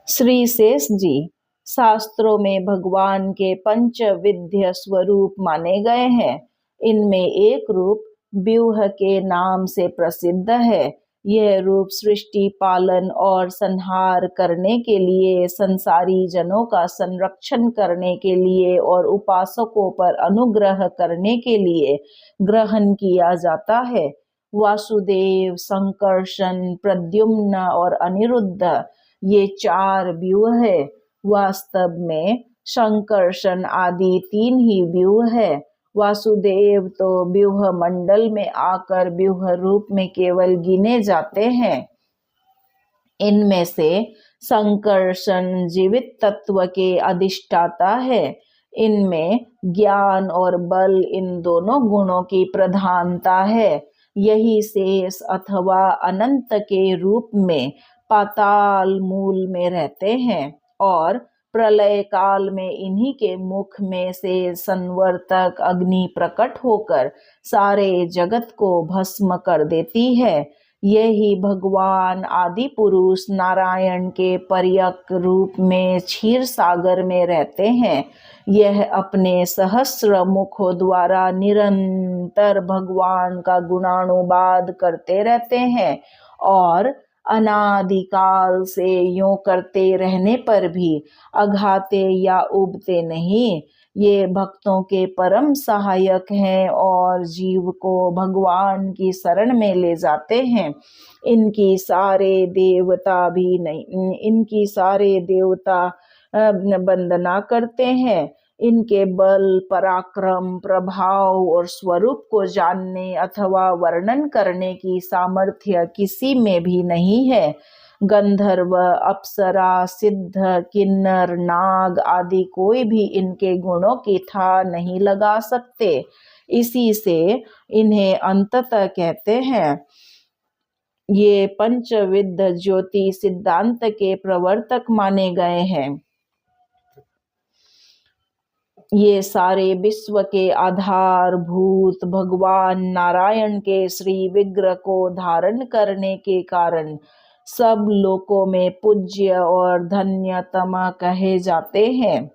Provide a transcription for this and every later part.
श्री शेष जी, शास्त्रों में भगवान के पंचविध्य स्वरूप माने गए हैं। इनमें एक रूप व्यूह के नाम से प्रसिद्ध है। यह रूप सृष्टि पालन और संहार करने के लिए, संसारी जनों का संरक्षण करने के लिए और उपासकों पर अनुग्रह करने के लिए ग्रहण किया जाता है। वासुदेव, संकर्षण, प्रद्युम्न और अनिरुद्ध, ये 4 व्यूह है। वास्तव में संकर्षण आदि 3 ही व्यूह है। वासुदेव तो व्यूह मंडल में आकर व्यूह रूप में केवल गिने जाते हैं। इनमें से संकर्षण जीवित तत्व के अधिष्ठाता है। इनमें ज्ञान और बल, इन दोनों गुणों की प्रधानता है। यही शेष अथवा अनंत के रूप में पाताल मूल में रहते हैं और प्रलय काल में इन्हीं के मुख में से संवर्तक अग्नि प्रकट होकर सारे जगत को भस्म कर देती है। यही भगवान आदि पुरुष नारायण के पर्यक रूप में क्षीर सागर में रहते हैं। यह अपने सहस्र मुखों द्वारा निरंतर भगवान का गुणानुवाद करते रहते हैं और अनादिकाल से यूं करते रहने पर भी अघाते या उबते नहीं। ये भक्तों के परम सहायक हैं और जीव को भगवान की शरण में ले जाते हैं। इनकी सारे देवता वंदना करते हैं। इनके बल, पराक्रम, प्रभाव और स्वरूप को जानने अथवा वर्णन करने की सामर्थ्य किसी में भी नहीं है। गंधर्व, अप्सरा, सिद्ध, किन्नर, नाग आदि कोई भी इनके गुणों की था नहीं लगा सकते। इसी से इन्हें अंततः कहते हैं। ये पंचविध ज्योति सिद्धांत के प्रवर्तक माने गए हैं। ये सारे विश्व के आधारभूत भगवान नारायण के श्री विग्रह को धारण करने के कारण सब लोकों में पूज्य और धन्यतम कहे जाते हैं।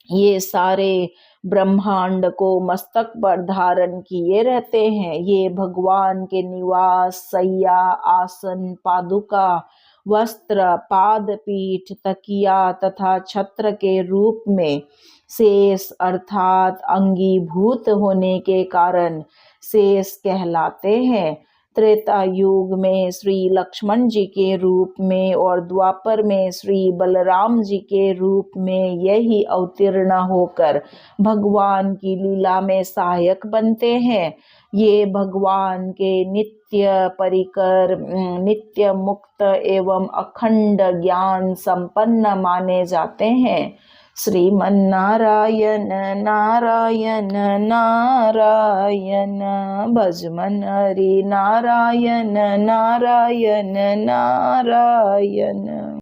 ये सारे ब्रह्मांड को मस्तक पर धारण किए रहते हैं। ये भगवान के निवास, शैया, आसन, पादुका, वस्त्र, पादपीठ, तकिया तथा छत्र के रूप में शेष अर्थात अंगीभूत होने के कारण शेष कहलाते हैं। त्रेता युग में श्री लक्ष्मण जी के रूप में और द्वापर में श्री बलराम जी के रूप में यही अवतीर्ण होकर भगवान की लीला में सहायक बनते हैं। ये भगवान के नित्य परिकर, नित्य मुक्त एवं अखंड ज्ञान संपन्न माने जाते हैं। श्रीमन्नारायण नारायण नारायण, भजमन हरि नारायण नारायण नारायण।